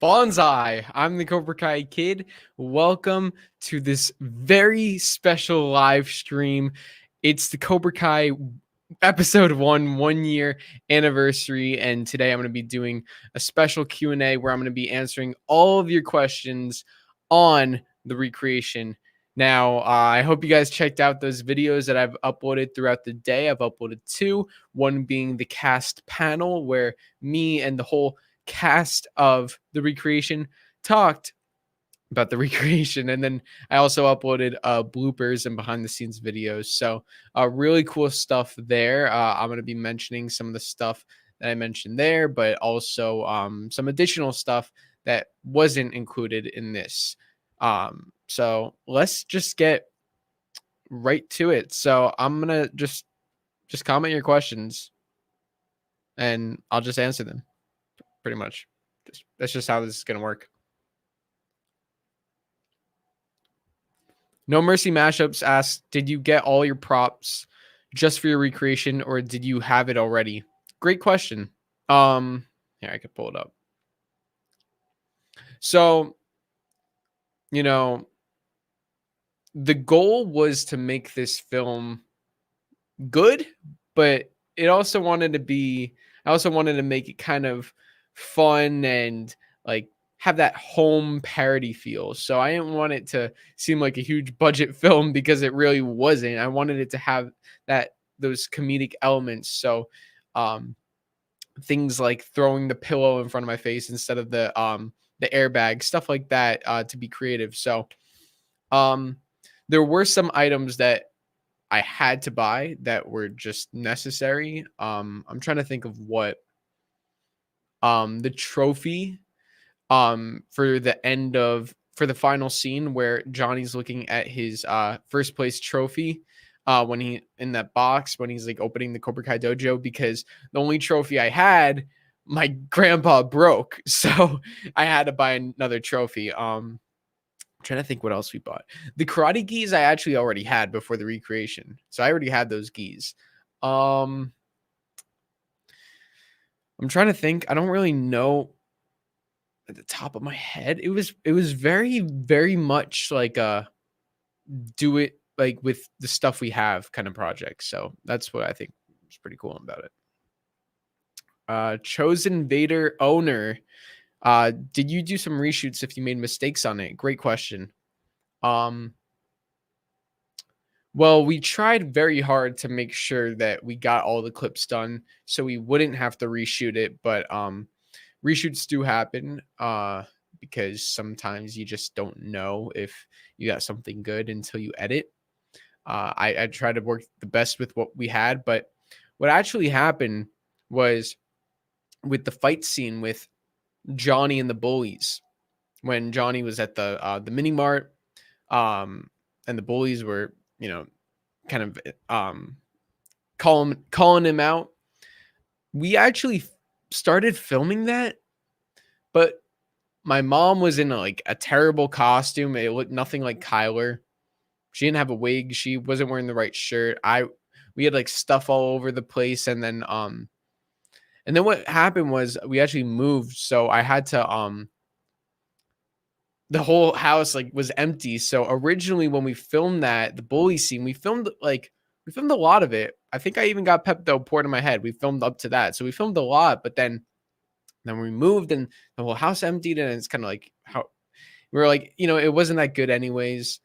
Bonsai, I'm the Cobra Kai Kid. Welcome to this very special live stream. It's the Cobra Kai episode 1 year anniversary, and today I'm going to be doing a special Q&A where I'm going to be answering all of your questions on the recreation. Now, I hope you guys checked out those videos that I've uploaded throughout the day. I've uploaded two, one being the cast panel where me and the whole cast of the recreation talked about the recreation, and then I also uploaded bloopers and behind the scenes videos. So really cool stuff there. I'm going to be mentioning some of the stuff that I mentioned there, but also some additional stuff that wasn't included in this. So let's just get right to it. So I'm going to just comment your questions and I'll just answer them. Pretty much. That's just how this is going to work. No Mercy Mashups asks, did you get all your props just for your recreation or did you have it already? Great question. Here, I could pull it up. So, you know, the goal was to make this film good, but it also wanted to be, I also wanted to make it kind of fun and like have that home parody feel. So I didn't want it to seem like a huge budget film because it really wasn't. I wanted it to have those comedic elements. So things like throwing the pillow in front of my face instead of the airbag, stuff like that, to be creative. So there were some items that I had to buy that were just necessary. I'm trying to think of what the trophy for the final scene where Johnny's looking at his first place trophy when he in that box when he's like opening the Cobra Kai dojo, because the only trophy I had, my grandpa broke, so I had to buy another trophy. I'm trying to think what else we bought. The karate gis I actually already had before the recreation, so I already had those gis. I'm trying to think. I don't really know at the top of my head. It was very, very much like do it like with the stuff we have kind of project. So that's what I think is pretty cool about it. Chosen Vader owner. Did you do some reshoots if you made mistakes on it? Great question. Well, we tried very hard to make sure that we got all the clips done so we wouldn't have to reshoot it, but reshoots do happen because sometimes you just don't know if you got something good until you edit. I tried to work the best with what we had, but what actually happened was with the fight scene with Johnny and the bullies, when Johnny was at the mini mart, and the bullies were, kind of calling him out. We actually started filming that, but my mom was in a terrible costume. It looked nothing like Kyler. She didn't have a wig. She wasn't wearing the right shirt. We had stuff all over the place, and then what happened was we actually moved, so I had to the whole house was empty. So originally when we filmed the bully scene, we filmed a lot of it. I think I even got Pepto poured in my head. We filmed up to that. So we filmed a lot, but then we moved and the whole house emptied, and it's kind of like how we were it wasn't that good anyways.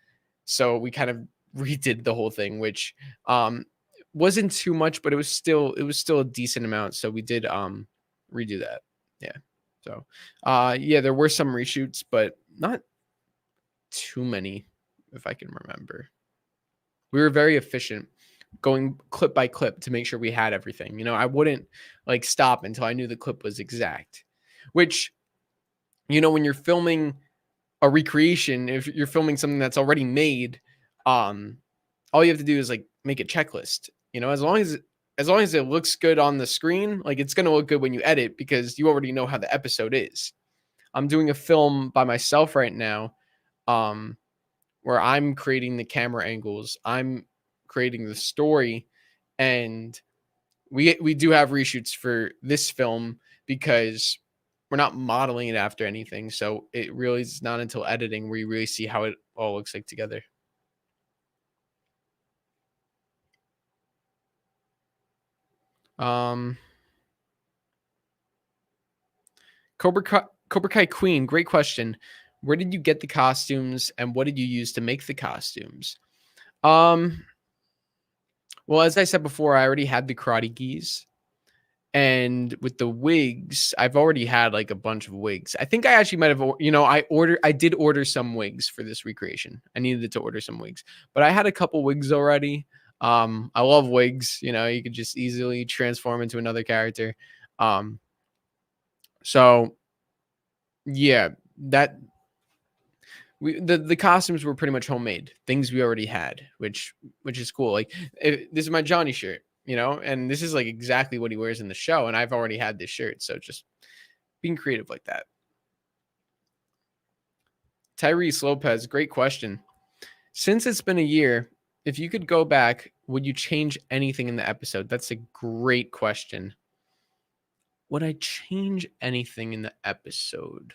So we kind of redid the whole thing, which wasn't too much, but it was still a decent amount. So we did redo that. Yeah. So yeah, there were some reshoots, but not too many, if I can remember. We were very efficient, going clip by clip to make sure we had everything. I wouldn't stop until I knew the clip was exact, which, when you're filming a recreation, if you're filming something that's already made, all you have to do is make a checklist. As long as it looks good on the screen, it's going to look good when you edit because you already know how the episode is. I'm doing a film by myself right now, where I'm creating the camera angles, I'm creating the story, and we do have reshoots for this film because we're not modeling it after anything. So it really is not until editing where you really see how it all looks like together. Um, Cobra Kai Queen, great question. Where did you get the costumes and what did you use to make the costumes? Um, well, as I said before, I already had the karate gis. And with the wigs, I've already had like a bunch of wigs. I think I actually might have, I did order some wigs for this recreation. I needed to order some wigs, but I had a couple wigs already. I love wigs. You could just easily transform into another character. Um, so yeah, that the costumes were pretty much homemade, things we already had, which is cool. Like this is my Johnny shirt, and this is like exactly what he wears in the show, and I've already had this shirt, so just being creative like that. Tyrese Lopez, great question. Since it's been a year, if you could go back, would you change anything in the episode? That's a great question. Would I change anything in the episode?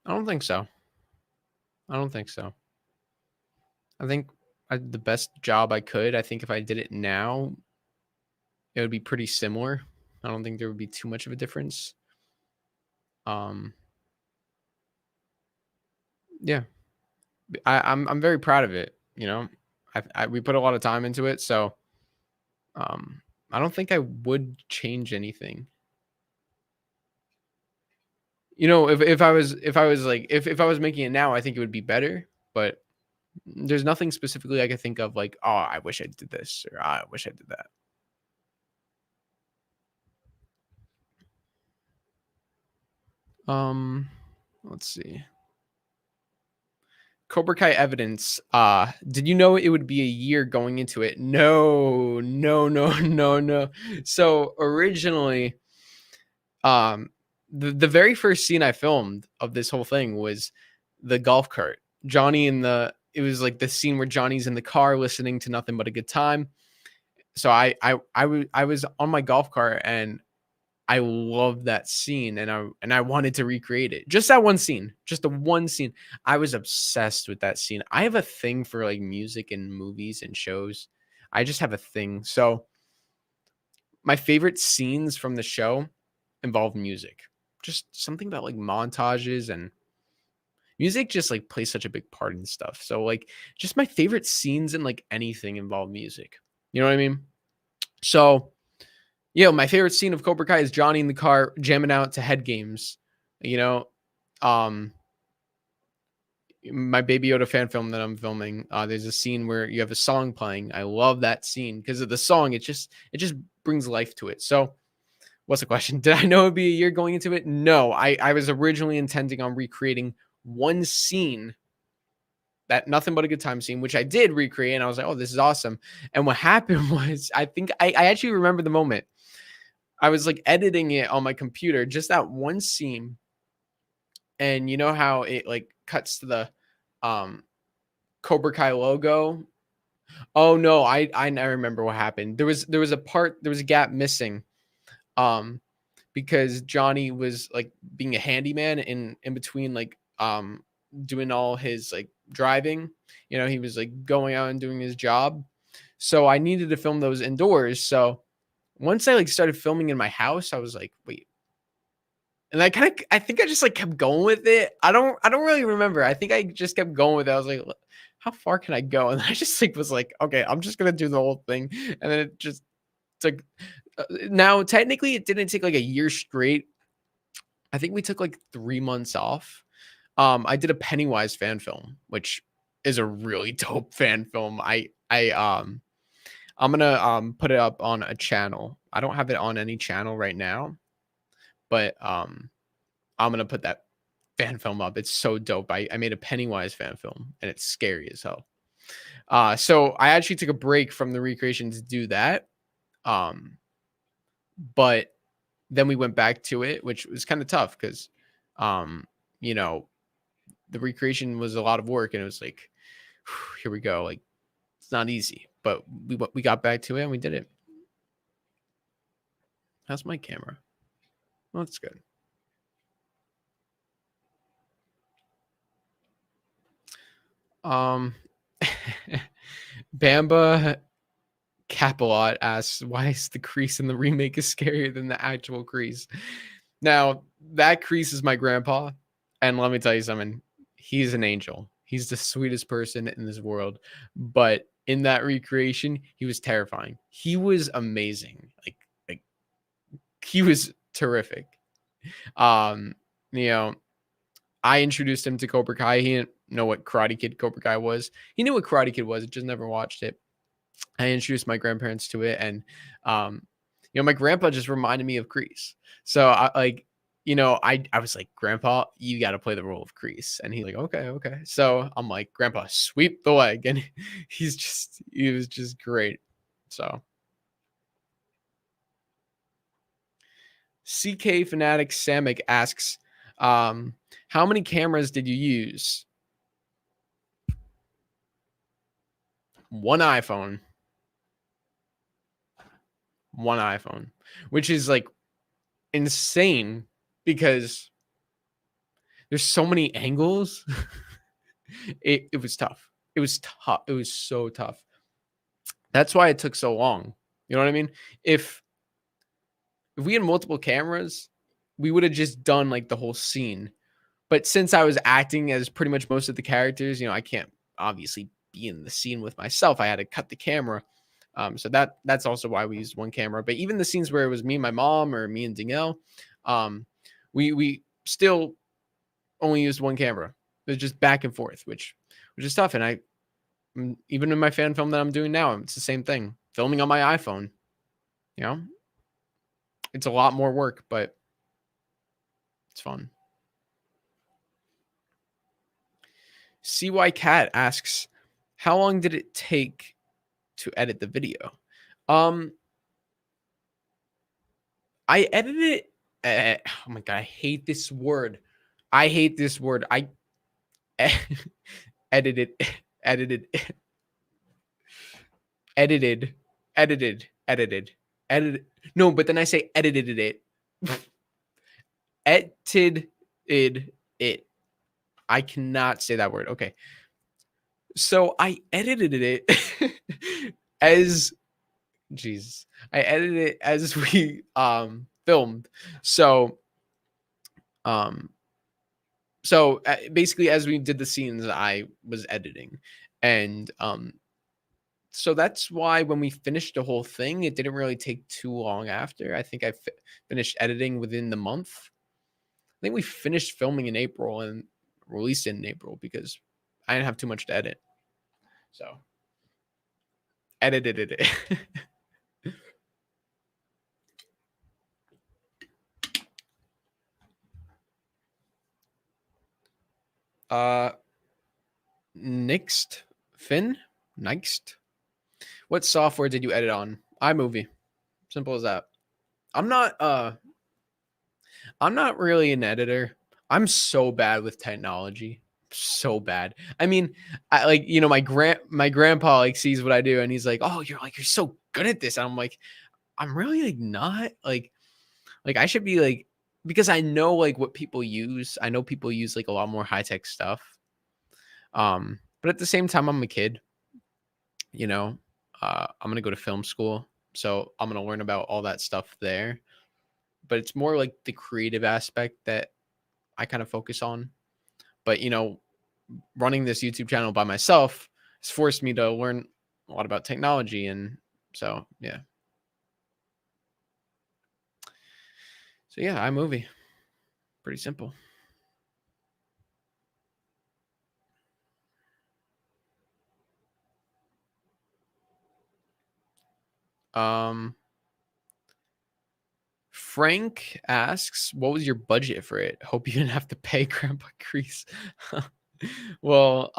I don't think so. I think I did the best job I could. I think if I did it now, it would be pretty similar. I don't think there would be too much of a difference. Yeah, I'm very proud of it. We put a lot of time into it, so I don't think I would change anything. If I was if I was making it now, I think it would be better. But there's nothing specifically I could think of like, oh, I wish I did this or I wish I did that. Let's see. Cobra Kai evidence. Did you know it would be a year going into it? No, no, no, no, no. So originally, the very first scene I filmed of this whole thing was the golf cart. It was like the scene where Johnny's in the car listening to Nothing But a Good Time. So I was on my golf cart and I loved that scene and I wanted to recreate it. Just that one scene, just the one scene. I was obsessed with that scene. I have a thing for like music and movies and shows. I just have a thing. So my favorite scenes from the show involve music. Just something about like montages and music just like plays such a big part in stuff. So like just my favorite scenes in like anything involve music. You know what I mean? So my favorite scene of Cobra Kai is Johnny in the car jamming out to Head Games. You know, um, my Baby Yoda fan film that I'm filming. There's a scene where you have a song playing. I love that scene because of the song. It just brings life to it. So, what's the question? Did I know it'd be a year going into it? No, I was originally intending on recreating one scene, that Nothing But a Good Time scene, which I did recreate, and I was like, oh, this is awesome. And what happened was, I think I actually remember the moment. I was like editing it on my computer, just that one scene. And you know how it like cuts to the um Cobra Kai logo? Oh no, I remember what happened. There was a gap missing. Um because Johnny was like being a handyman in between like doing all his like driving. He was like going out and doing his job. So I needed to film those indoors. So once I like started filming in my house, I was like, wait. And I think I just like kept going with it. I don't really remember. I think I just kept going with it. I was like, how far can I go? And I just like was like, okay, I'm just gonna do the whole thing. And then it just took. Now technically, it didn't take like a year straight. I think we took like 3 months off. I did a Pennywise fan film, which is a really dope fan film. I'm gonna put it up on a channel. I don't have it on any channel right now, but I'm gonna put that fan film up. It's so dope. I made a Pennywise fan film and it's scary as hell. So I actually took a break from the recreation to do that. But then we went back to it, which was kind of tough because you know, the recreation was a lot of work and it was like, here we go. Like it's not easy, but we got back to it and we did it. How's my camera? Well, that's good. Bamba Capalot asks, why is the Kreese in the remake scarier than the actual Kreese? Now, that Kreese is my grandpa, and let me tell you something. He's an angel. He's the sweetest person in this world. But in that recreation, he was terrifying. He was amazing. Like he was terrific. You know, I introduced him to Cobra Kai. He didn't know what Karate Kid Cobra Kai was. He knew what Karate Kid was, just never watched it. I introduced my grandparents to it, and my grandpa just reminded me of Kreese. So I was like, Grandpa, you got to play the role of Kreese, and he's like, okay. So I'm like, Grandpa, sweep the leg, and he was just great. So CK Fanatic Samick asks, how many cameras did you use? One iPhone, which is like insane because there's so many angles. It was tough. It was tough. It was so tough. That's why it took so long. You know what I mean? If we had multiple cameras, we would have just done like the whole scene. But since I was acting as pretty much most of the characters, I can't obviously be in the scene with myself. I had to cut the camera. So that's also why we used one camera. But even the scenes where it was me and my mom or me and Danielle, we still only used one camera. It was just back and forth, which is tough. And even in my fan film that I'm doing now, it's the same thing. Filming on my iPhone, it's a lot more work, but it's fun. CY Cat asks, how long did it take to edit the video? I edited it. Oh my God, I hate this word. I edited. No, but then I say edited it. Edited it. I cannot say that word. Okay. So I edited it as I edited it as we filmed. So basically as we did the scenes, I was editing. And so that's why when we finished the whole thing, it didn't really take too long after. I think I finished editing within the month. I think we finished filming in April and released it in April because I didn't have too much to edit. So edited it. Next. What software did you edit on? iMovie. Simple as that. I'm not really an editor. I'm so bad with technology. So bad. I mean, my grandpa like sees what I do and he's like, "Oh, you're so good at this." And I'm like, I'm really like not like I should be like, because I know like what people use. I know people use like a lot more high-tech stuff. But at the same time, I'm a kid. I'm gonna go to film school, so I'm gonna learn about all that stuff there. But it's more like the creative aspect that I kind of focus on. But running this YouTube channel by myself has forced me to learn a lot about technology, and so yeah. So yeah, iMovie. Pretty simple. Frank asks, what was your budget for it? Hope you didn't have to pay Grandpa Kreese. Well,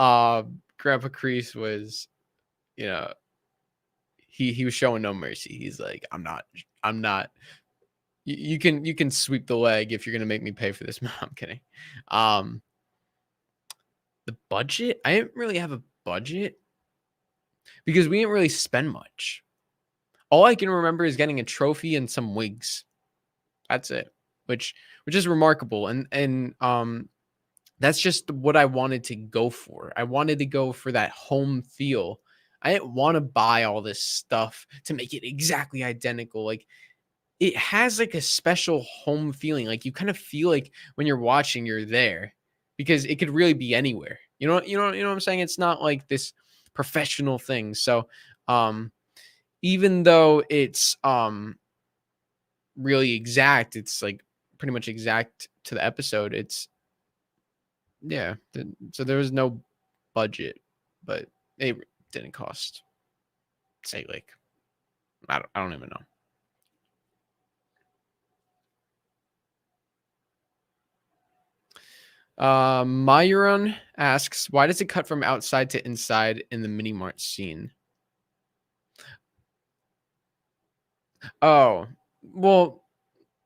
Grandpa Kreese was, he was showing no mercy. He's like, I'm not. You can sweep the leg if you're gonna make me pay for this. I'm kidding. The budget, I didn't really have a budget. because we didn't really spend much. All I can remember is getting a trophy and some wigs. That's it, which is remarkable. And that's just what I wanted to go for. I wanted to go for that home feel. I didn't want to buy all this stuff to make it exactly identical. Like, it has like a special home feeling. Like, you kind of feel like when you're watching, you're there, because it could really be anywhere. You know what I'm saying? It's not like this professional thing. So, even though it's really exact, it's like pretty much exact to the episode. It's yeah. So there was no budget, but it didn't cost. Say like I don't even know. Myron asks, why does it cut from outside to inside in the mini mart scene? Oh, well,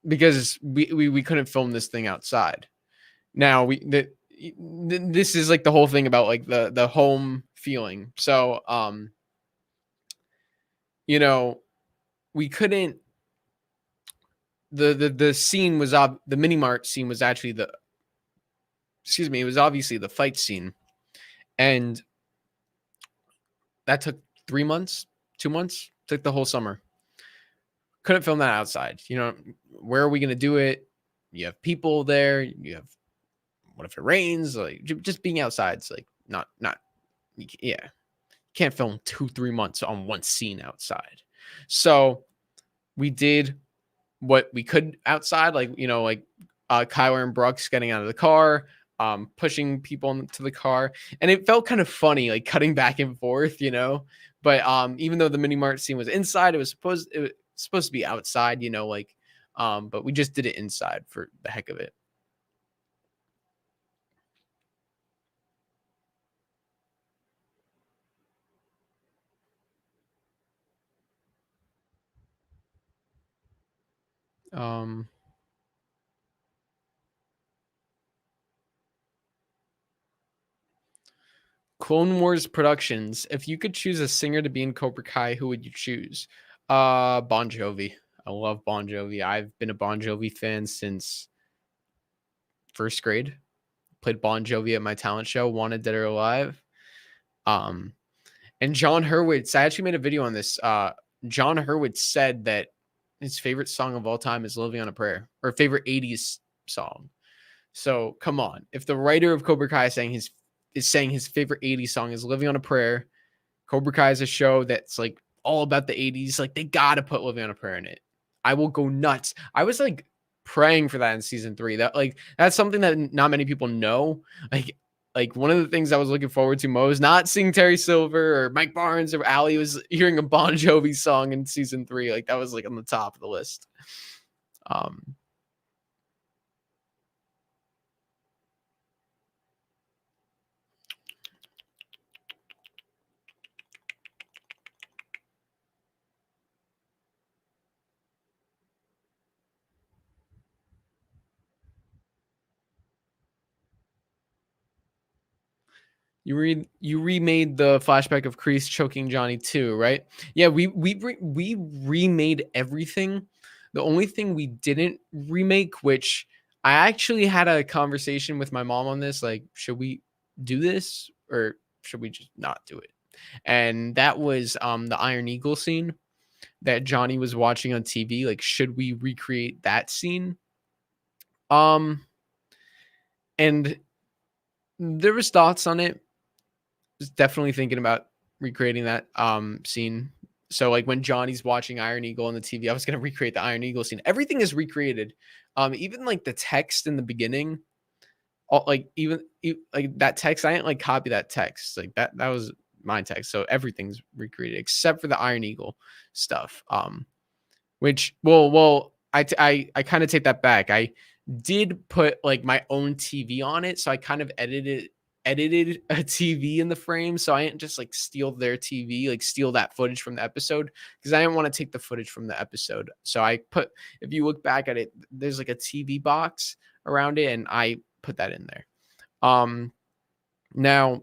because we couldn't film this thing outside. Now this is like the whole thing about like the home feeling. So you know, we couldn't the scene was the mini mart scene was actually it was obviously the fight scene. And that took 3 months, 2 months, took the whole summer. Couldn't film that outside. You know, where are we going to do it? You have people there. You have, what if it rains? Like, just being outside. It's like, not, yeah. Can't film 2-3 months on one scene outside. So we did what we could outside. Like, you know, like Kyler and Brooks getting out of the car, pushing people into the car. And it felt kind of funny, like cutting back and forth, you know. But even though the mini mart scene was inside, it was supposed to be outside, you know, like but we just did it inside for the heck of it. Um Clone Wars Productions. If you could choose a singer to be in Cobra Kai, who would you choose? Bon Jovi. I love Bon Jovi. I've been a Bon Jovi fan since first grade. Played Bon Jovi at my talent show, Wanted Dead or Alive. Um, and John Hurwitz, I actually made a video on this. John Hurwitz said that his favorite song of all time is Living on a Prayer, or favorite 80s song. So come on. If the writer of Cobra Kai is saying his favorite 80s song is Living on a Prayer, Cobra Kai is a show that's like all about the 80s. Like, they gotta put Living on a Prayer in it. I will go nuts. I was like praying for that in season 3. That's something that not many people know. Like one of the things I was looking forward to most, not seeing Terry Silver or Mike Barnes or Ali, was hearing a Bon Jovi song in season 3. Like, that was like on the top of the list. You remade the flashback of Kreese choking Johnny too, right? Yeah, we remade everything. The only thing we didn't remake, which I actually had a conversation with my mom on this, like, should we do this or should we just not do it? And that was the Iron Eagle scene that Johnny was watching on TV. Like, should we recreate that scene? And there was thoughts on it. Was definitely thinking about recreating that scene. So like when Johnny's watching Iron Eagle on the TV, I was gonna recreate the Iron Eagle scene. Everything is recreated. Even like the text in the beginning, all, like even like that text, I didn't like copy that text. Like that was my text. So everything's recreated except for the Iron Eagle stuff. Which I kind of take that back. I did put like my own TV on it, so I kind of edited a TV in the frame, so I didn't just like steal their TV, like steal that footage from the episode, because I didn't want to take the footage from the episode. So I put, if you look back at it, there's like a TV box around it, and I put that in there. Now,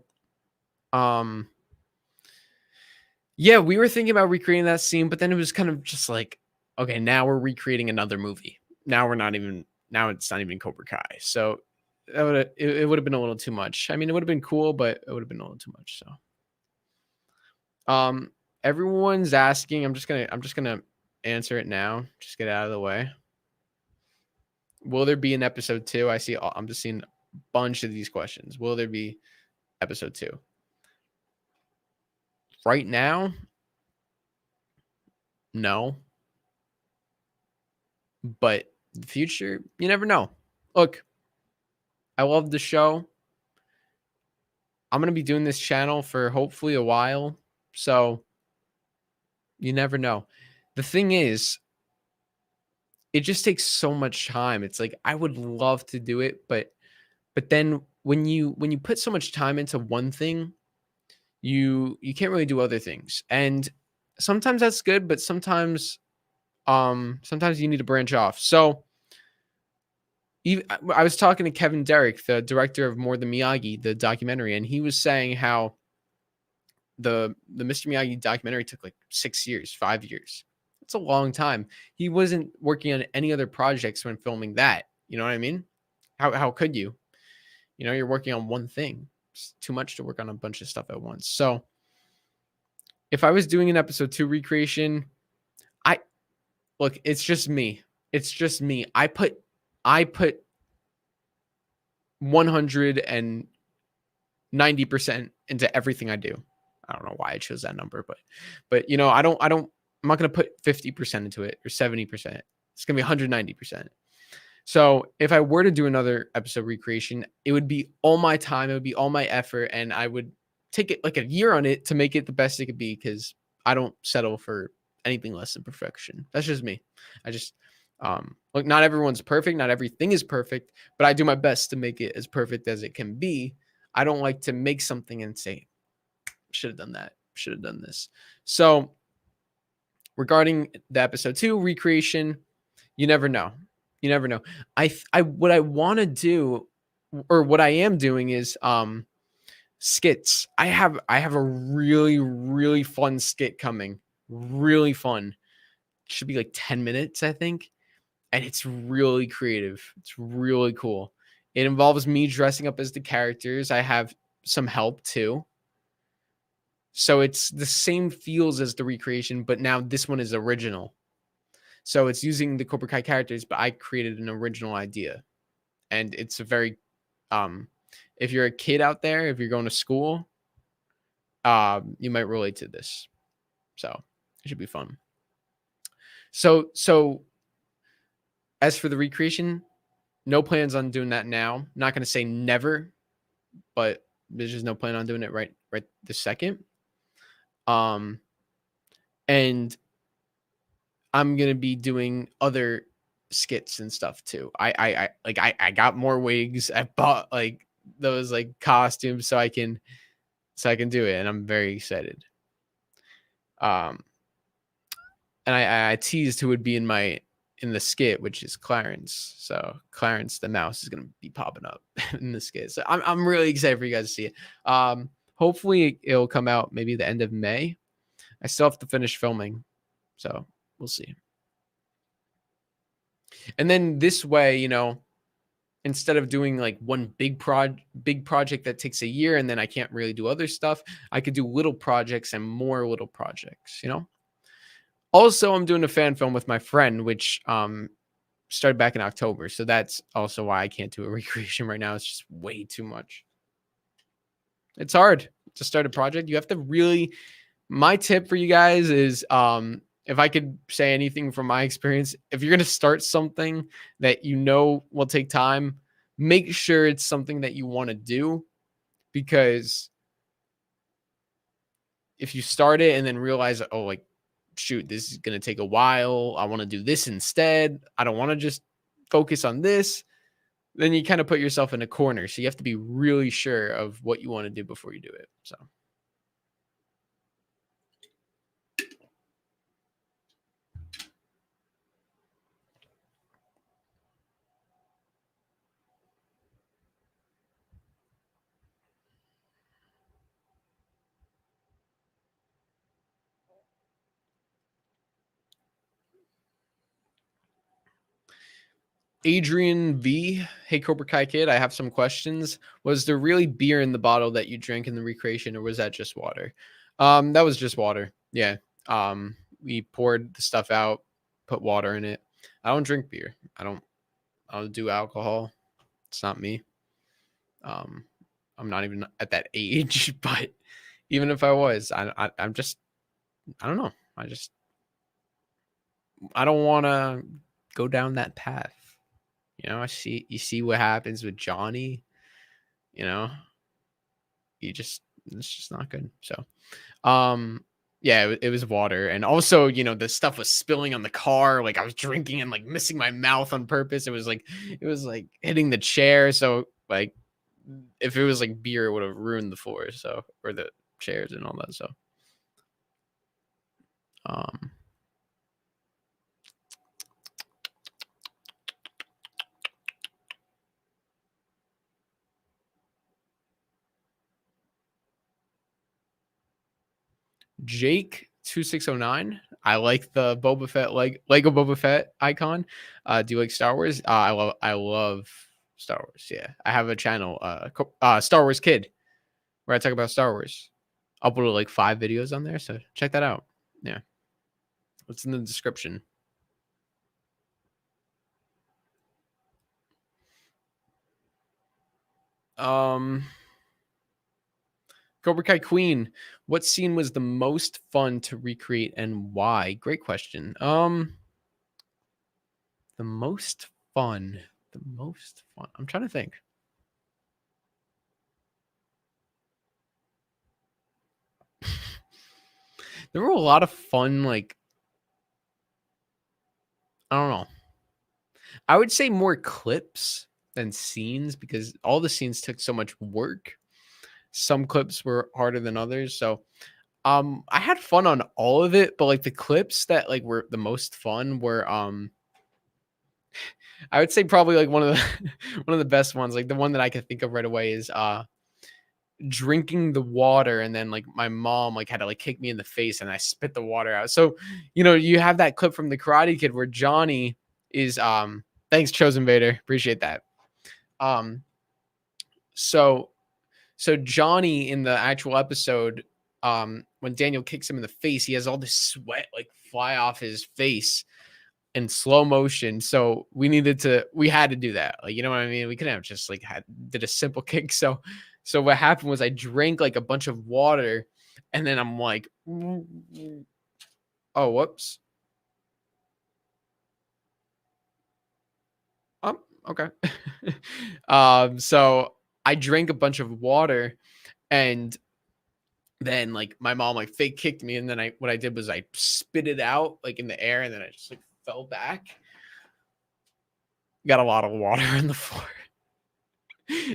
Yeah, we were thinking about recreating that scene, but then it was kind of just like, okay, now we're recreating another movie. Now we're not even now it's not even Cobra Kai. So that would it would have been a little too much. I mean, it would have been cool, but it would have been a little too much. So everyone's asking, I'm just gonna answer it now. Just get it out of the way. Will there be an episode 2? I'm just seeing a bunch of these questions. Will there be episode 2? Right now, no. But the future, you never know. Look, I love the show. I'm going to be doing this channel for hopefully a while. So you never know. The thing is, it just takes so much time. It's like I would love to do it, but then when you put so much time into one thing, you can't really do other things. And sometimes that's good, but sometimes you need to branch off. So even, I was talking to Kevin Derrick, the director of More Than Miyagi, the documentary, and he was saying how the Mr. Miyagi documentary took like 6 years, 5 years. It's a long time. He wasn't working on any other projects when filming that. You know what I mean? How could you? You know, you're working on one thing. It's too much to work on a bunch of stuff at once. So if I was doing an episode 2 recreation, I look, it's just me. It's just me. I put 190% into everything I do. I don't know why I chose that number, but you know, I'm not going to put 50% into it or 70%. It's going to be 190%. So if I were to do another episode recreation, it would be all my time, it would be all my effort, and I would take it like a year on it to make it the best it could be, because I don't settle for anything less than perfection. That's just me. I just look, not everyone's perfect, not everything is perfect, but I do my best to make it as perfect as it can be. I don't like to make something and say, should have done that, should have done this. So regarding the episode 2 recreation, you never know. You never know. I what I want to do, or what I am doing, is skits. I have a really fun skit coming. Really fun. Should be like 10 minutes, I think. And it's really creative. It's really cool. It involves me dressing up as the characters. I have some help too. So it's the same feels as the recreation, but now this one is original. So it's using the Cobra Kai characters, but I created an original idea. And it's a very if you're a kid out there, if you're going to school, you might relate to this. So it should be fun. So as for the recreation, no plans on doing that now. Not going to say never, but there's just no plan on doing it right this second. And I'm gonna be doing other skits and stuff too. I got more wigs. I bought like those like costumes so I can do it, and I'm very excited. Um, and I teased who would be in the skit, which is Clarence. So Clarence the mouse is gonna be popping up in the skit. So I'm really excited for you guys to see it. Hopefully it'll come out maybe the end of May. I still have to finish filming, so we'll see. And then this way, you know, instead of doing like one big project that takes a year and then I can't really do other stuff, I could do little projects and more little projects, you know? Also, I'm doing a fan film with my friend, which started back in October. So that's also why I can't do a recreation right now. It's just way too much. It's hard to start a project. You have to really, my tip for you guys is if I could say anything from my experience, if you're going to start something that you know will take time, make sure it's something that you want to do, because if you start it and then realize, oh, like, shoot, this is going to take a while, I want to do this instead, I don't want to just focus on this, then you kind of put yourself in a corner. So you have to be really sure of what you want to do before you do it. So Adrian V. Hey, Cobra Kai Kid. I have some questions. Was there really beer in the bottle that you drank in the recreation, or was that just water? That was just water. Yeah. We poured the stuff out, put water in it. I don't drink beer. I don't do alcohol. It's not me. Um, I'm not even at that age, but even if I was, I'm just, I don't know. I don't want to go down that path. You know, you see what happens with Johnny, you know, it's just not good. So, yeah, it was water. And also, you know, the stuff was spilling on the car. Like I was drinking and like missing my mouth on purpose. It was like hitting the chair. So like, if it was like beer, it would have ruined the floor. So, or the chairs and all that. So, um, Jake 2609. I like the Boba Fett Lego Boba Fett icon. Do you like Star Wars? I love Star Wars. Yeah, I have a channel, Star Wars Kid, where I talk about Star Wars. I'll put like 5 videos on there, so check that out. Yeah, it's in the description. Um, Cobra Kai Queen. What scene was the most fun to recreate and why? Great question. The most fun. The most fun. I'm trying to think. There were a lot of fun, like, I don't know. I would say more clips than scenes because all the scenes took so much work. Some clips were harder than others. So I had fun on all of it, but like the clips that like were the most fun were I would say probably like one of the one of the best ones, like the one that I could think of right away is drinking the water, and then like my mom like had to like kick me in the face and I spit the water out. So, you know, you have that clip from the Karate Kid where Johnny is thanks Chosen Vader, appreciate that. Um so so Johnny in the actual episode, when Daniel kicks him in the face, he has all this sweat like fly off his face in slow motion. So we had to do that. Like, you know what I mean? We couldn't have just like did a simple kick. So what happened was I drank like a bunch of water, and then I'm like, oh, whoops. Okay. So I drank a bunch of water, and then like my mom like fake kicked me, and then what I did was I spit it out like in the air, and then I just like fell back. Got a lot of water on the floor.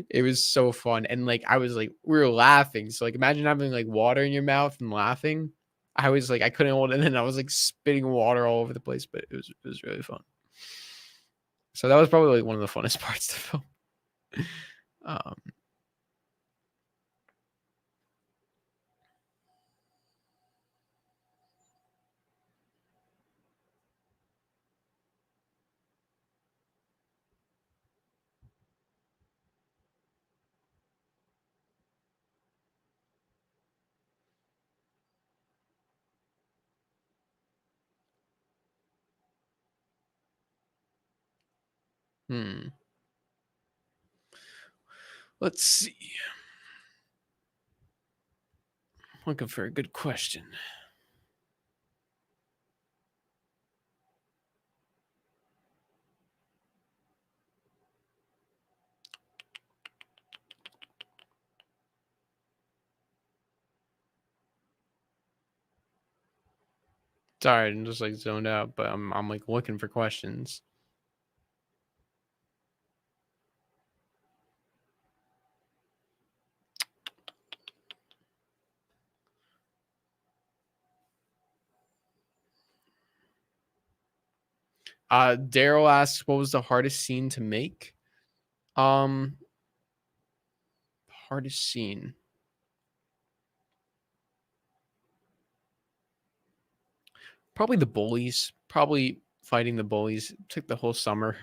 It was so fun. And like I was like, we were laughing. So like imagine having like water in your mouth and laughing. I was like, I couldn't hold it, and then I was like spitting water all over the place, but it was really fun. So that was probably like one of the funnest parts to film. Um, hmm. Let's see. Looking for a good question. Sorry, I'm just like zoned out, but I'm like looking for questions. Daryl asks, what was the hardest scene to make? Hardest scene. Probably the bullies. Probably fighting the bullies. It took the whole summer.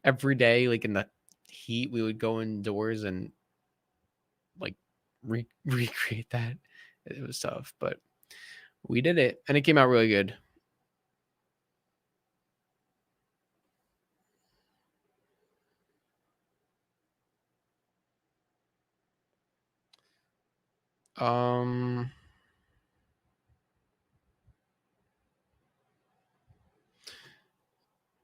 Every day, like in the heat, we would go indoors and like recreate that. It was tough, but we did it, and it came out really good.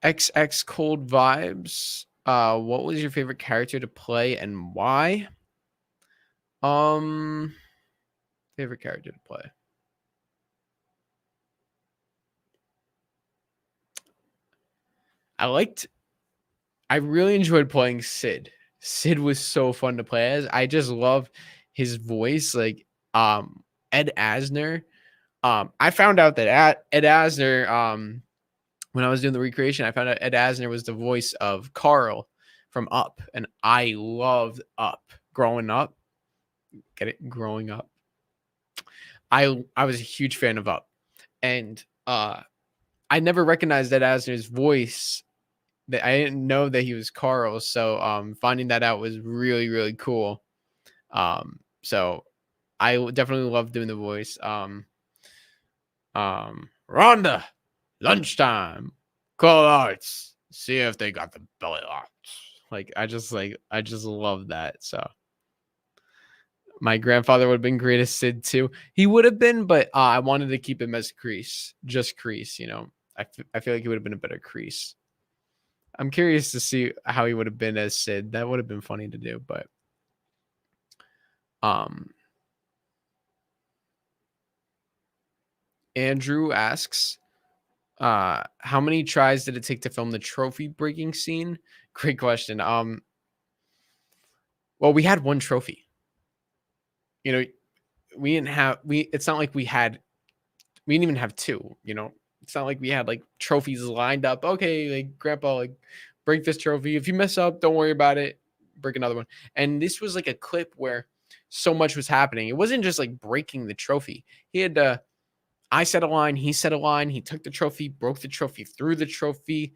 XX Cold Vibes. What was your favorite character to play and why? Favorite character to play. I really enjoyed playing Sid. Sid was so fun to play as. I just love his voice. Like Ed Asner. I found out that Ed Asner, when I was doing the recreation, I found out Ed Asner was the voice of Carl from Up, and I loved Up growing up. Get it? Growing up. I was a huge fan of Up, and I never recognized Ed Asner's voice. That I didn't know that he was Carl, so finding that out was really, really cool. So I definitely love doing the voice. Rhonda, lunchtime, call arts, see if they got the belly locked. Like I just love that. So my grandfather would have been great as Sid too. He would have been, but I wanted to keep him as Kreese, just Kreese. You know, I feel like he would have been a better Kreese. I'm curious to see how he would have been as Sid. That would have been funny to do, but Andrew asks, how many tries did it take to film the trophy breaking scene? Great question. Well, we had one trophy. You know, it's not like we didn't even have two, you know. It's not like we had like trophies lined up. Okay, like grandpa, like break this trophy. If you mess up, don't worry about it. Break another one. And this was like a clip where so much was happening. It wasn't just like breaking the trophy. He had I set a line, he set a line, he took the trophy, broke the trophy, threw the trophy.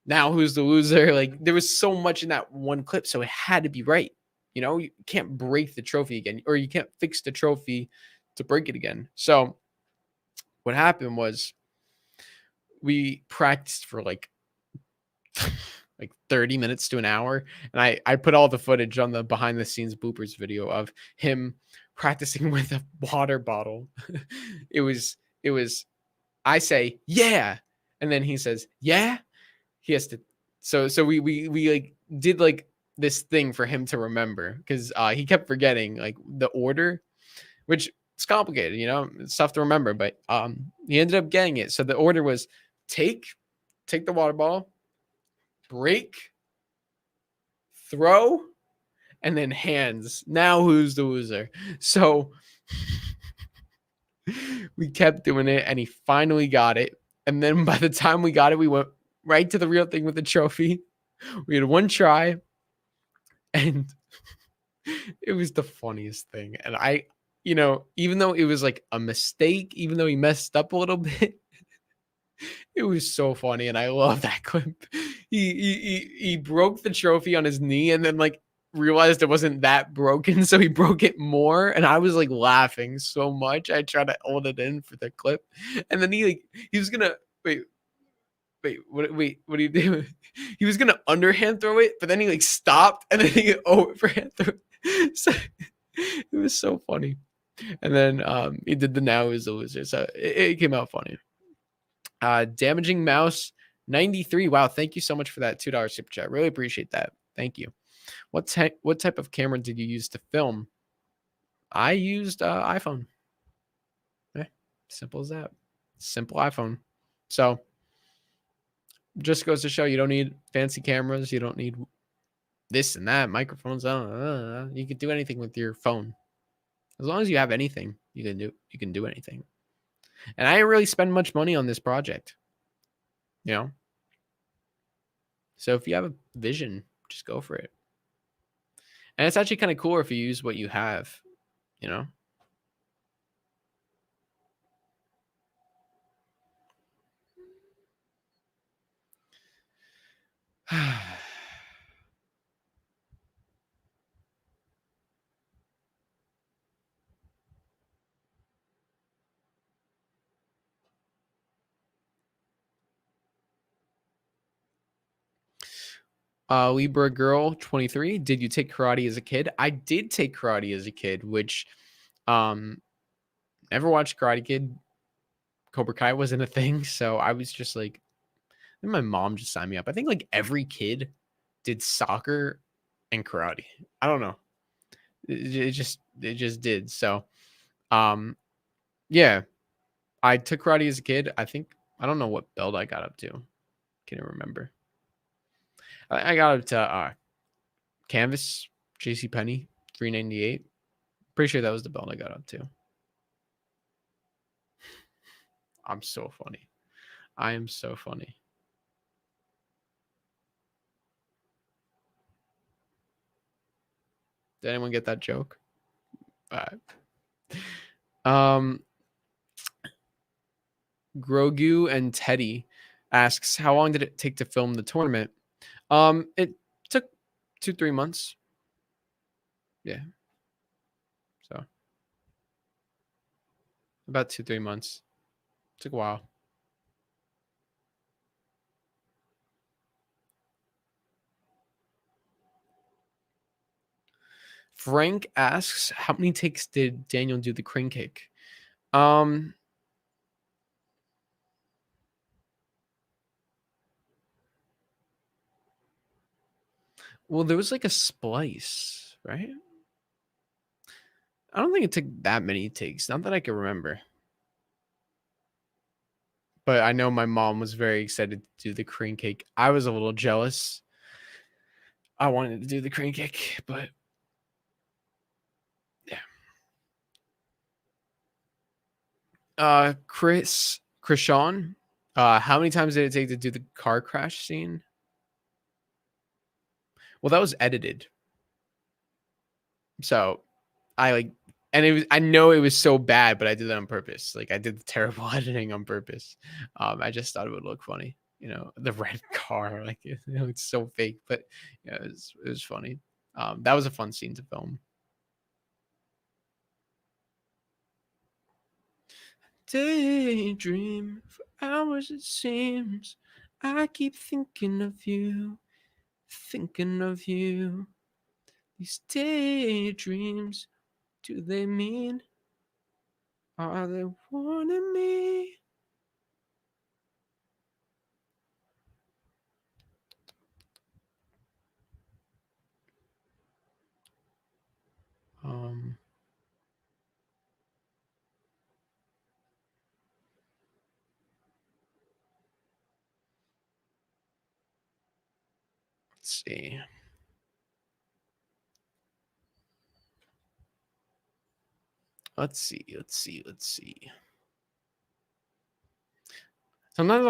Now who's the loser? Like there was so much in that one clip, so it had to be right. You know, you can't break the trophy again, or you can't fix the trophy to break it again. So what happened was we practiced for like 30 minutes to an hour, and I put all the footage on the behind the scenes bloopers video of him practicing with a water bottle. it was I say yeah, and then he says yeah. He has to so we like did like this thing for him to remember, because he kept forgetting like the order, which it's complicated, you know, it's tough to remember, but he ended up getting it. So the order was take the water ball, break, throw, and then hands. Now who's the loser? So we kept doing it, and he finally got it. And then by the time we got it, we went right to the real thing with the trophy. We had one try, and it was the funniest thing. And I, you know, even though it was like a mistake, even though he messed up a little bit, it was so funny, and I love that clip. He broke the trophy on his knee, and then like realized it wasn't that broken, so he broke it more. And I was like laughing so much. I tried to hold it in for the clip, and then he was gonna what do you do? He was gonna underhand throw it, but then he like stopped, and then he overhand threw it. So it was so funny. And then he did the now is the loser, so it came out funny. Damaging Mouse 93. Wow, thank you so much for that $2 super chat. Really appreciate that. Thank you. What type of camera did you use to film? I used iPhone. Simple as that. Simple iPhone. So just goes to show you don't need fancy cameras. You don't need this and that, microphones. You can do anything with your phone. As long as you have anything, you can do anything. And I didn't really spend much money on this project, you know? So if you have a vision, just go for it. And it's actually kind of cooler if you use what you have, you know? Libra girl 23. Did you take karate as a kid? I did take karate as a kid, which um never watched Karate Kid. Cobra Kai wasn't a thing, so I was just like, I think my mom just signed me up. I think like every kid did soccer and karate. I don't know. It just did. So um yeah, I took karate as a kid. I don't know what belt I got up to. Can't remember. I got up to Canvas, JC Penney, 398. Pretty sure that was the belt I got up to. I'm so funny. I am so funny. Did anyone get that joke? Um, Grogu and Teddy asks, how long did it take to film the tournament? It took 2-3 months. Yeah. So about 2-3 months. Took a while. Frank asks, how many takes did Daniel do the crane kick? Well, there was like a splice, right? I don't think it took that many takes. Not that I can remember. But I know my mom was very excited to do the crane kick. I was a little jealous. I wanted to do the crane kick, but yeah. Krishan, how many times did it take to do the car crash scene? Well, that was edited. So I like, and I know it was so bad, but I did it on purpose. Like I did the terrible editing on purpose. I just thought it would look funny. The red car, like it's so fake, but yeah, it was funny. That was a fun scene to film. Daydream for hours it seems. I keep thinking of you, thinking of you. These daydreams, do they mean? Are they warning me? Um, let's see. Let's see. Sometimes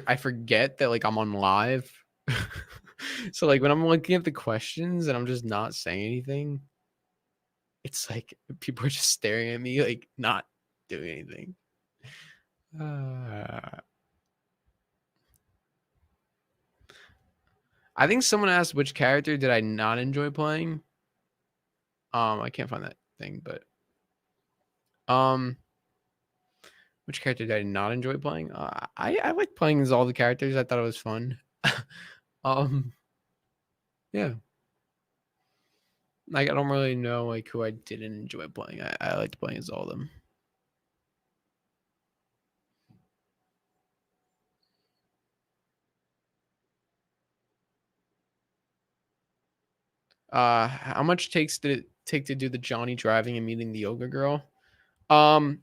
I forget that like I'm on live. So like when I'm looking at the questions and I'm just not saying anything, it's like people are just staring at me like not doing anything. I think someone asked which character did I not enjoy playing. I can't find that thing, but which character did I not enjoy playing? I like playing as all the characters. I thought it was fun. um, yeah. Like I don't really know like who I didn't enjoy playing. I liked playing as all of them. How much takes did it take to do the Johnny driving and meeting the yoga girl? Um,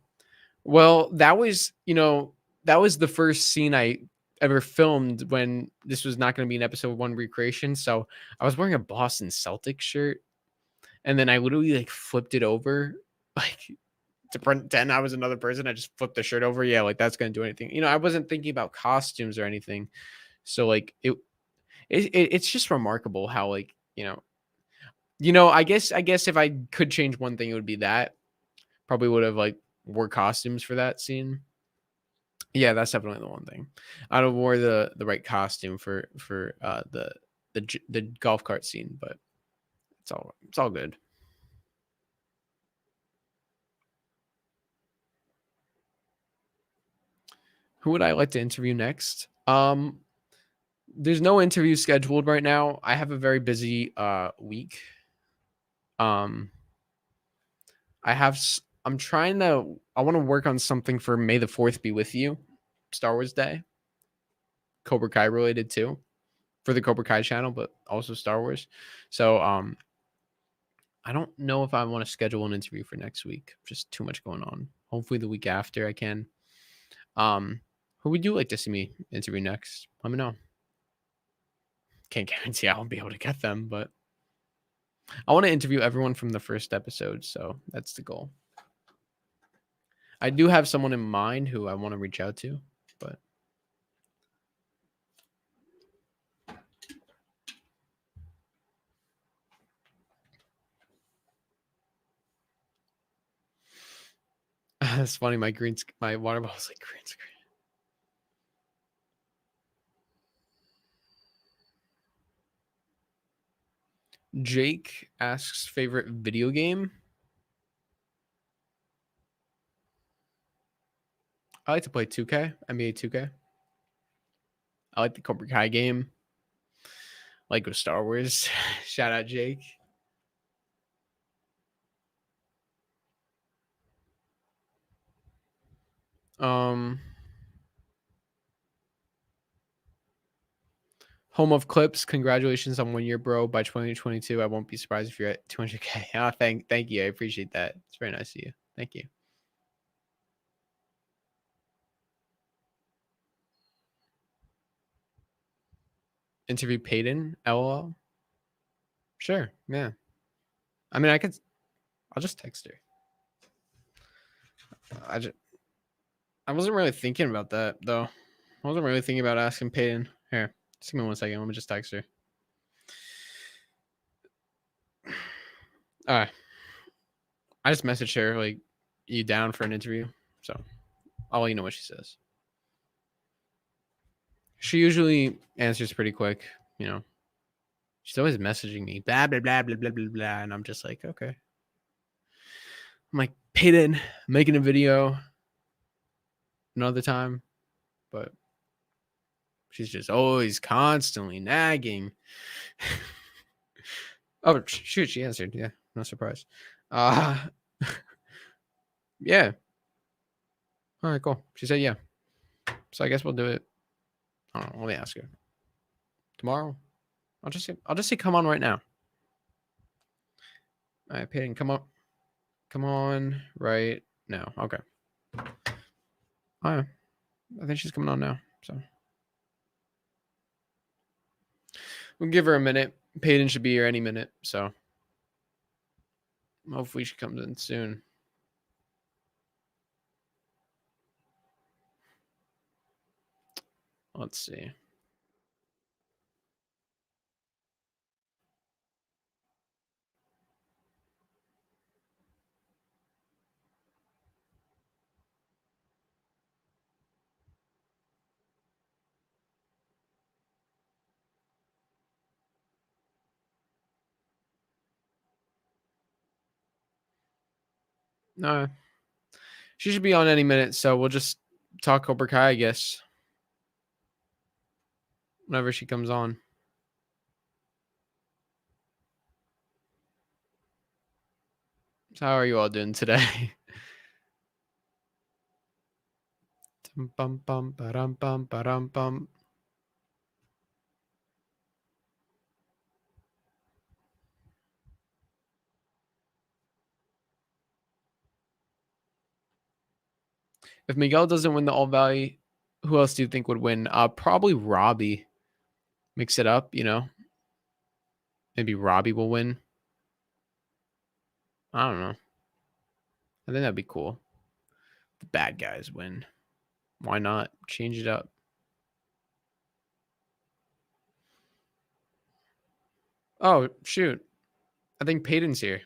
well, that was the first scene I ever filmed when this was not going to be an episode 1 recreation. So I was wearing a Boston Celtics shirt, and then I literally like flipped it over, like to pretend I was another person. I just flipped the shirt over. Yeah, like that's going to do anything. I wasn't thinking about costumes or anything. So like it's just remarkable how like I guess if I could change one thing, it would be that. Probably would have like wore costumes for that scene. Yeah, that's definitely the one thing. I'd have wore the right costume for the golf cart scene, but it's all good. Who would I like to interview next? There's no interview scheduled right now. I have a very busy week. Um, I'm trying to. I want to work on something for May the 4th be with you, Star Wars Day, Cobra Kai related too, for the Cobra Kai channel, but also Star Wars. So I don't know if I want to schedule an interview for next week. Just too much going on. Hopefully the week after I can. Who would you like to see me interview next? Let me know. Can't guarantee I'll be able to get them, but I want to interview everyone from the first episode, so that's the goal. I do have someone in mind who I want to reach out to, but it's funny. My water bottle's like green screen. Jake asks favorite video game. I like to play 2K, NBA 2K. I like the Cobra Kai game. I like with Star Wars. Shout out Jake. Home of Clips, congratulations on 1 year, bro. By 2022, I won't be surprised if you're at 200K. Oh, thank you. I appreciate that. It's very nice of you. Thank you. Interview Peyton, LOL. Sure, yeah. I mean, I'll just text her. I wasn't really thinking about that though. I wasn't really thinking about asking Peyton. Here, just give me 1 second. Let me just text her. All right. I just messaged her like, "You down for an interview?" So I'll let you know what she says. She usually answers pretty quick. You know, she's always messaging me, blah blah blah blah blah blah blah, and I'm just like, okay. I'm like, Peyton, making a video another time, but she's just always constantly nagging. Oh shoot, she answered. Yeah, no surprise. Yeah. All right, cool. She said yeah. So I guess we'll do it. I don't know. Let me ask her tomorrow. I'll just say come on right now. All right, Peyton, come on right now. Okay. All right. I think she's coming on now. So we'll give her a minute. Peyton should be here any minute. So hopefully she comes in soon. Let's see. No, she should be on any minute. So we'll just talk Cobra Kai, I guess. Whenever she comes on. So how are you all doing today? Bum, bum, ba-dum, bum, ba-dum, bum. If Miguel doesn't win the All Valley, who else do you think would win? Probably Robby. Mix it up, you know. Maybe Robby will win. I don't know. I think that'd be cool. The bad guys win. Why not? Change it up. Oh, shoot. I think Peyton's here.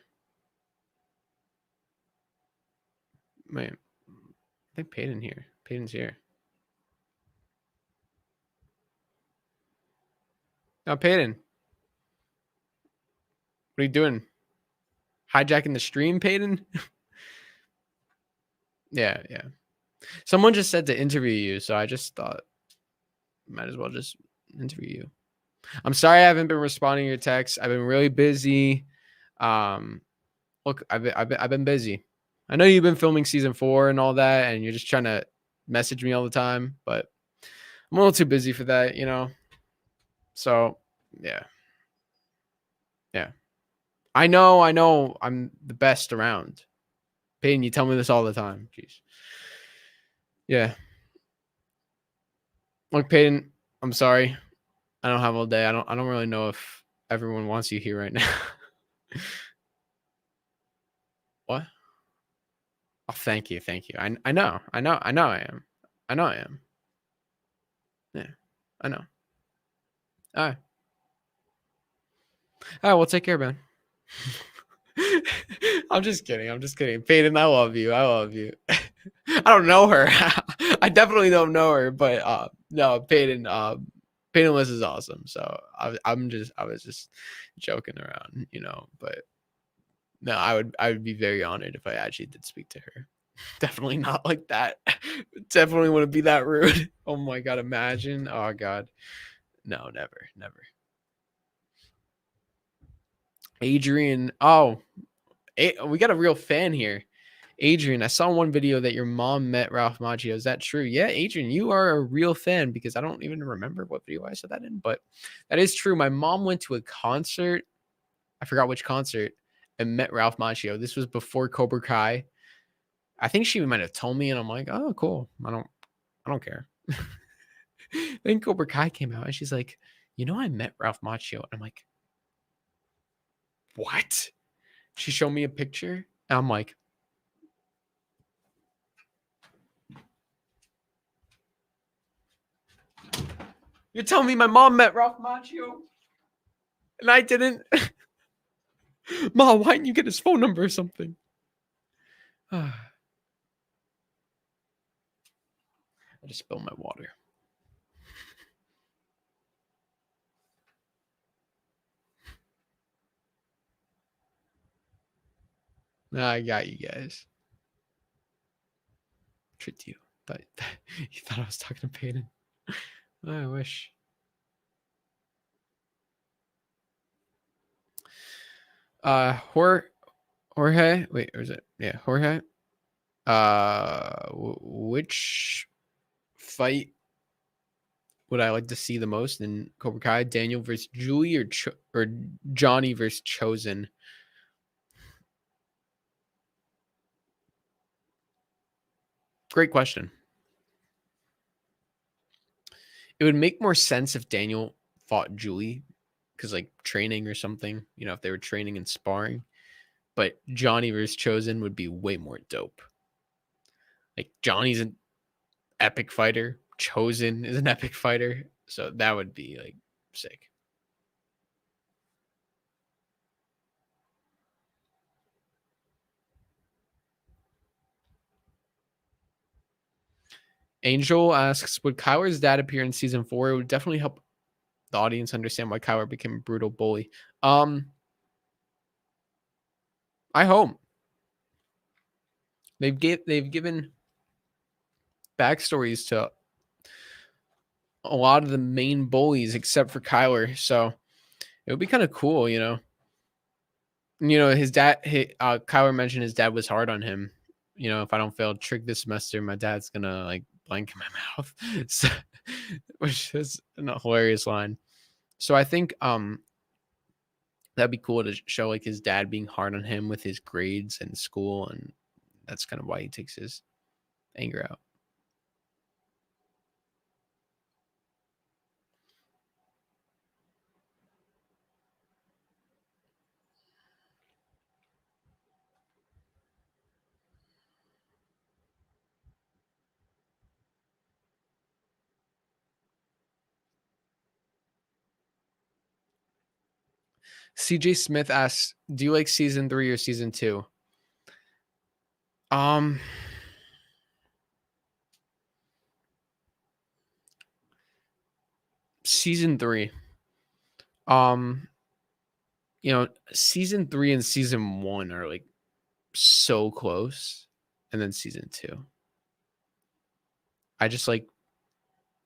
Wait. I think Peyton's here. Oh, Peyton. What are you doing? Hijacking the stream, Peyton? Yeah. Someone just said to interview you, so I just thought might as well just interview you. I'm sorry I haven't been responding to your texts. I've been really busy. Look, I've been busy. I know you've been filming season 4 and all that, and you're just trying to message me all the time, but I'm a little too busy for that, you know. So yeah, yeah. I know. I'm the best around. Peyton, you tell me this all the time. Jeez. Yeah. Look, Peyton, I'm sorry. I don't have all day. I don't really know if everyone wants you here right now. What? Oh, thank you. Thank you. I know. I am. I know I am. Yeah. I know. All right. All right, well, take care, man. I'm just kidding. I'm just kidding. Peyton, I love you. I love you. I don't know her. I definitely don't know her, but no, Peyton, Peyton List is awesome. So I was just joking around, you know, but no, I would be very honored if I actually did speak to her. Definitely not like that. Definitely wouldn't be that rude. Oh my god, imagine. Oh god. No, never, never. Adrian. Oh, we got a real fan here. Adrian, I saw in one video that your mom met Ralph Macchio. Is that true? Yeah, Adrian, you are a real fan because I don't even remember what video I said that in, but that is true. My mom went to a concert. I forgot which concert and met Ralph Macchio. This was before Cobra Kai. I think she might have told me, and I'm like, oh, cool. I don't care. Then Cobra Kai came out, and she's like, you know, I met Ralph Macchio. And I'm like, what? She showed me a picture, and I'm like, you're telling me my mom met Ralph Macchio? And I didn't? Mom, why didn't you get his phone number or something? I just spilled my water. Nah, I got you guys. Tricked you. You thought I was talking to Peyton. I wish. Jorge. Wait, or is it? Yeah, Jorge. Which fight would I like to see the most in Cobra Kai? Daniel versus Julie or Johnny versus Chosen? Great question. It would make more sense if Daniel fought Julie because like training or something, you know, if they were training and sparring. But Johnny versus Chosen would be way more dope. Like Johnny's an epic fighter, Chosen is an epic fighter, so that would be like sick. Angel asks, would Kyler's dad appear in season 4? It would definitely help the audience understand why Kyler became a brutal bully. I hope. They've given backstories to a lot of the main bullies except for Kyler, so it would be kind of cool, you know. You know, his dad, Kyler mentioned his dad was hard on him. You know, if I don't fail trig this semester, my dad's gonna like blank in my mouth, so, which is a hilarious line. So I think that'd be cool to show like his dad being hard on him with his grades and school, and that's kind of why he takes his anger out. CJ Smith asks, do you like season 3 or season 2? Season 3. You know, season 3 and season 1 are like so close, and then season 2. I just like,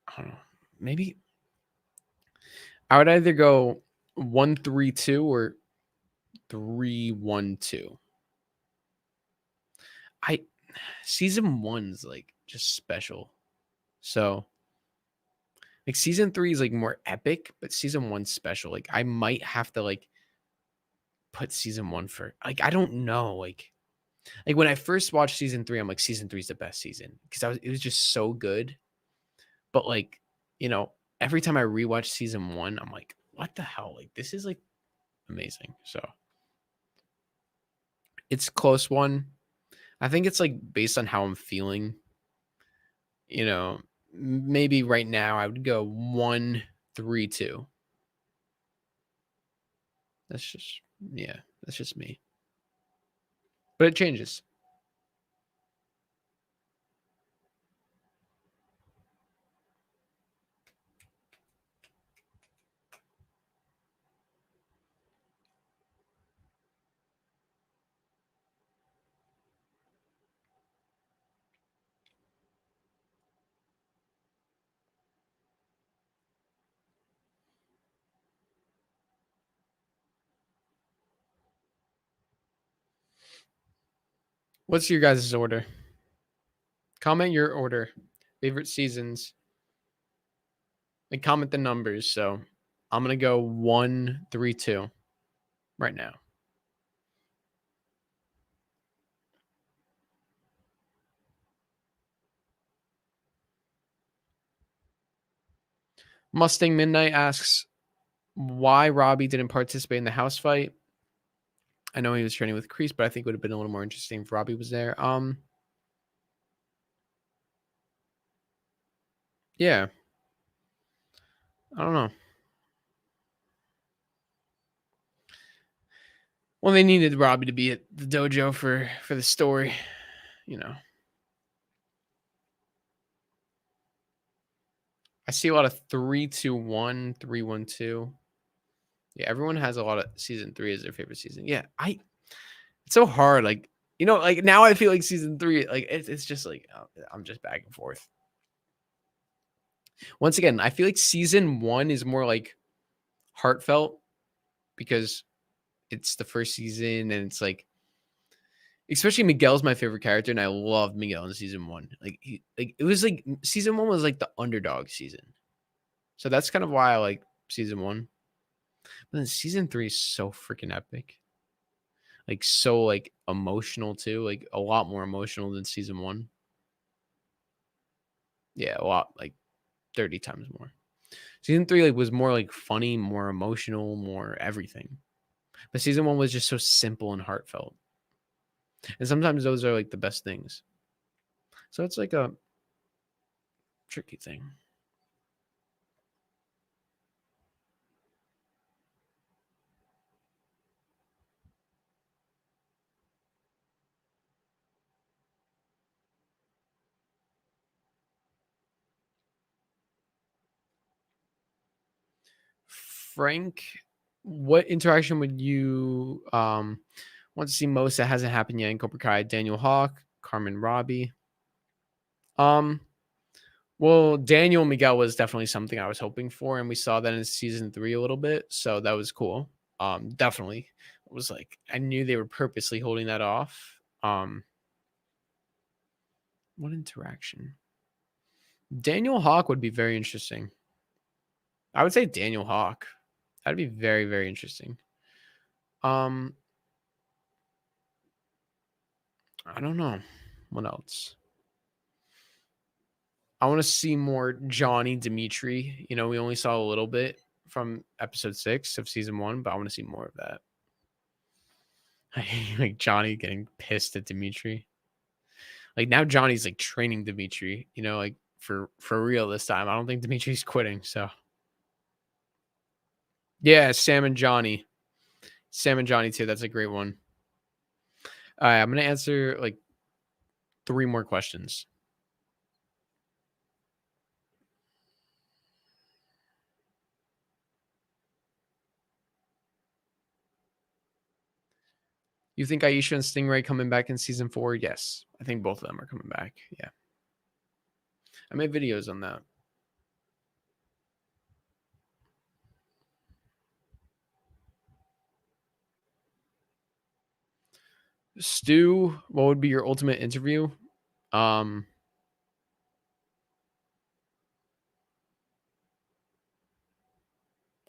I don't know, maybe I would either go 1-3-2 or 3-1-2. I season 1's like just special. So like season 3 is like more epic, but season 1's special. Like I might have to like put season 1 for like I don't know. Like when I first watched season 3, I'm like season 3 is the best season because it was just so good. But like, you know, every time I rewatch season 1, I'm like, what the hell? Like this is like amazing. So it's a close one. I think it's like based on how I'm feeling. You know, maybe right now I would go 1-3-2. That's just yeah, that's just me. But it changes. What's your guys' order? Comment your order. Favorite seasons. And comment the numbers. So I'm gonna go 1-3-2 right now. Mustang Midnight asks why Robby didn't participate in the house fight. I know he was training with Kreese, but I think it would have been a little more interesting if Robby was there. Yeah. I don't know. Well, they needed Robby to be at the dojo for the story, you know. I see a lot of 3-2-1, 3-1-2. Yeah, everyone has a lot of season 3 as their favorite season. Yeah, it's so hard. Like, you know, like now I feel like season 3, like it's just like I'm just back and forth. Once again, I feel like season 1 is more like heartfelt because it's the first season and it's like especially Miguel's my favorite character and I loved Miguel in season 1. Like it was like season 1 was like the underdog season. So that's kind of why I like season 1. But then season 3 is so freaking epic. Like so like emotional too, like a lot more emotional than season 1. Yeah, a lot, like 30 times more. Season 3 like was more like funny, more emotional, more everything. But season 1 was just so simple and heartfelt. And sometimes those are like the best things. So it's like a tricky thing. Frank, what interaction would you want to see most that hasn't happened yet in Cobra Kai? Daniel Hawk, Carmen Robby. Well, Daniel Miguel was definitely something I was hoping for, and we saw that in season 3 a little bit, so that was cool. Definitely. It was like I knew they were purposely holding that off. What interaction? Daniel Hawk would be very interesting. I would say Daniel Hawk. That'd be very, very interesting. I don't know. What else? I want to see more Johnny Dimitri. You know, we only saw a little bit from episode 6 of season 1, but I want to see more of that. Like Johnny getting pissed at Dimitri. Like now Johnny's like training Dimitri, you know, like for real this time. I don't think Dimitri's quitting. So yeah, Sam and Johnny. Sam and Johnny too. That's a great one. All right, I'm gonna answer like 3 more questions. You think Aisha and Stingray coming back in season 4? Yes. I think both of them are coming back. Yeah. I made videos on that. Stu, what would be your ultimate interview? Um,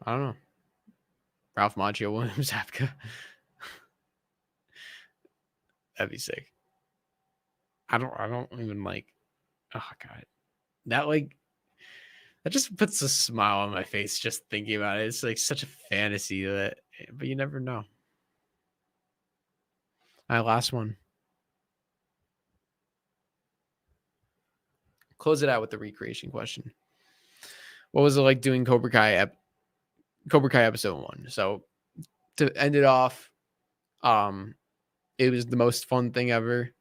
I don't know. Ralph Macchio, William Zabka. That'd be sick. I don't even like. Oh god, that like that just puts a smile on my face just thinking about it. It's like such a fantasy that, but you never know. All right, last one. Close it out with the recreation question. What was it like doing Cobra Kai episode 1? So to end it off, it was the most fun thing ever.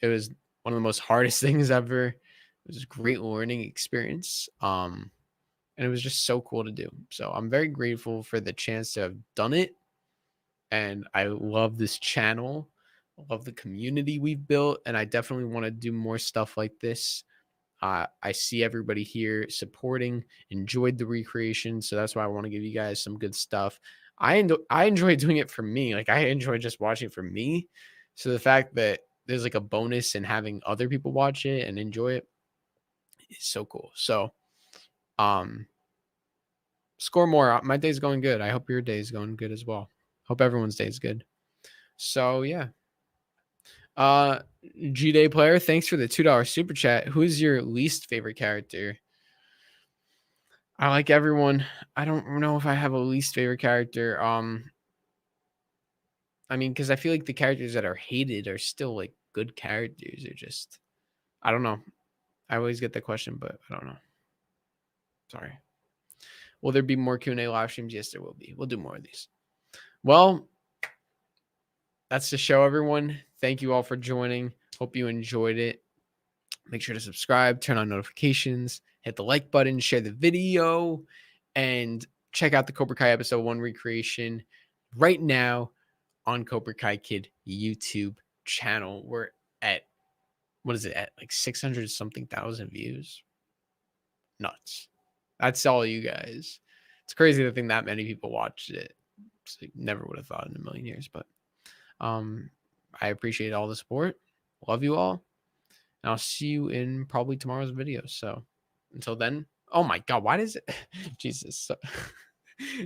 It was one of the most hardest things ever. It was a great learning experience. And it was just so cool to do. So I'm very grateful for the chance to have done it. And I love this channel. I love the community we've built. And I definitely want to do more stuff like this. I see everybody here supporting, enjoyed the recreation. So that's why I want to give you guys some good stuff. I enjoy doing it for me. Like, I enjoy just watching it for me. So the fact that there's like a bonus in having other people watch it and enjoy it is so cool. So, score more. My day's going good. I hope your day's going good as well. Hope everyone's day is good. So yeah. G-Day player, thanks for the $2 super chat. Who's your least favorite character? I like everyone. I don't know if I have a least favorite character. I mean, because I feel like the characters that are hated are still like good characters. They're just, I don't know. I always get the question, but I don't know. Sorry. Will there be more Q&A live streams? Yes, there will be. We'll do more of these. Well, that's the show, everyone. Thank you all for joining. Hope you enjoyed it. Make sure to subscribe, turn on notifications, hit the like button, share the video, and check out the Cobra Kai episode 1 recreation right now on Cobra Kai Kid YouTube channel. We're at, what is it, at like 600 something thousand views? Nuts. That's all you guys. It's crazy to think that many people watched it. So never would have thought in a million years, but I appreciate all the support. Love you all. And I'll see you in probably tomorrow's video. So until then, oh my God, why does it? Jesus. So,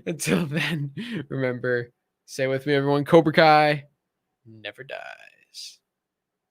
until then, remember, say with me, everyone, Cobra Kai never dies.